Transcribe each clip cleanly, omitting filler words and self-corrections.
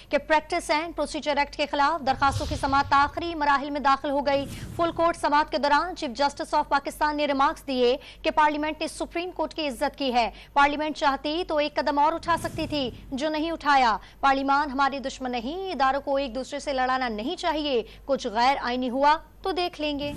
کہ practice and procedure act کے خلاف درخواستوں کی سماعت آخری مراحل میں داخل ہو گئی۔ فل کورٹ سماعت کے دوران چیف جسٹس آف پاکستان نے ریمارکس دیے کہ پارلیمنٹ نے سپریم کورٹ کی عزت کی ہے۔ پارلیمنٹ چاہتی تو ایک قدم اور اٹھا سکتی تھی، جو نہیں اٹھایا۔ پارلیمان ہماری دشمن نہیں، اداروں کو ایک دوسرے سے لڑانا نہیں چاہیے۔ کچھ غیر آئینی ہوا تو دیکھ لیں گے۔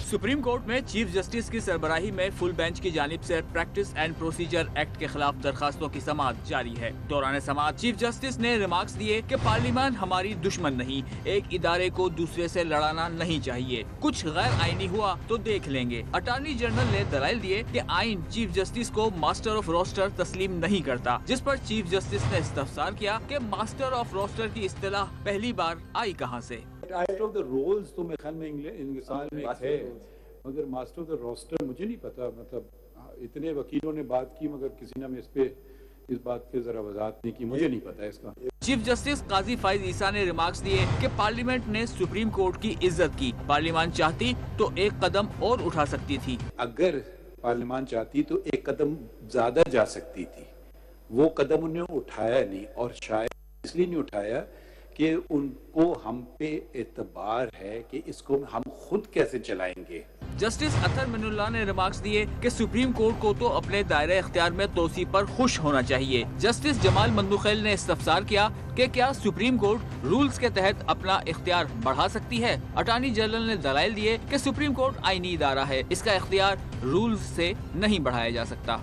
سپریم کورٹ میں چیف جسٹس کی سربراہی میں فل بینچ کی جانب سے پریکٹس اینڈ پروسیجر ایکٹ کے خلاف درخواستوں کی سماعت جاری ہے۔ دوران سماعت چیف جسٹس نے ریمارکس دیے کہ پارلیمان ہماری دشمن نہیں، ایک ادارے کو دوسرے سے لڑانا نہیں چاہیے۔ کچھ غیر آئینی ہوا تو دیکھ لیں گے۔ اٹارنی جنرل نے دلائل دیے کہ آئین چیف جسٹس کو ماسٹر آف روسٹر تسلیم نہیں کرتا، جس پر چیف جسٹس نے استفسار کیا کہ ماسٹر آف روسٹر کی اصطلاح پہلی بار آئی کہاں سے۔ ماسٹر آف دا رولز تو میرے خیال میں انگلستان میں ہے، مگر ماسٹر آف دا روسٹر مجھے نہیں پتا۔ مطلب اتنے وکیلوں نے بات کی مگر کسی نے اس بات کے ذرا وضاحت نہیں کی، مجھے نہیں پتا اس کا۔ چیف جسٹس قاضی فائز عیسیٰ نے ریمارکس دیے کہ پارلیمنٹ نے سپریم کورٹ کی عزت کی، پارلیمان چاہتی تو ایک قدم اور اٹھا سکتی تھی۔ اگر پارلیمان چاہتی تو ایک قدم زیادہ جا سکتی تھی، وہ قدم انہوں نے اٹھایا نہیں، اور شاید اس لیے نہیں اٹھایا کہ ان کو ہم پہ اعتبار ہے کہ اس کو ہم خود کیسے چلائیں گے۔ جسٹس اطہر من اللہ نے ریمارکس دیے کہ سپریم کورٹ کو تو اپنے دائرہ اختیار میں توسیع پر خوش ہونا چاہیے۔ جسٹس جمال مندوخیل نے استفسار کیا کہ کیا سپریم کورٹ رولز کے تحت اپنا اختیار بڑھا سکتی ہے۔ اٹارنی جنرل نے دلائل دیے کہ سپریم کورٹ آئینی ادارہ ہے، اس کا اختیار رولز سے نہیں بڑھایا جا سکتا۔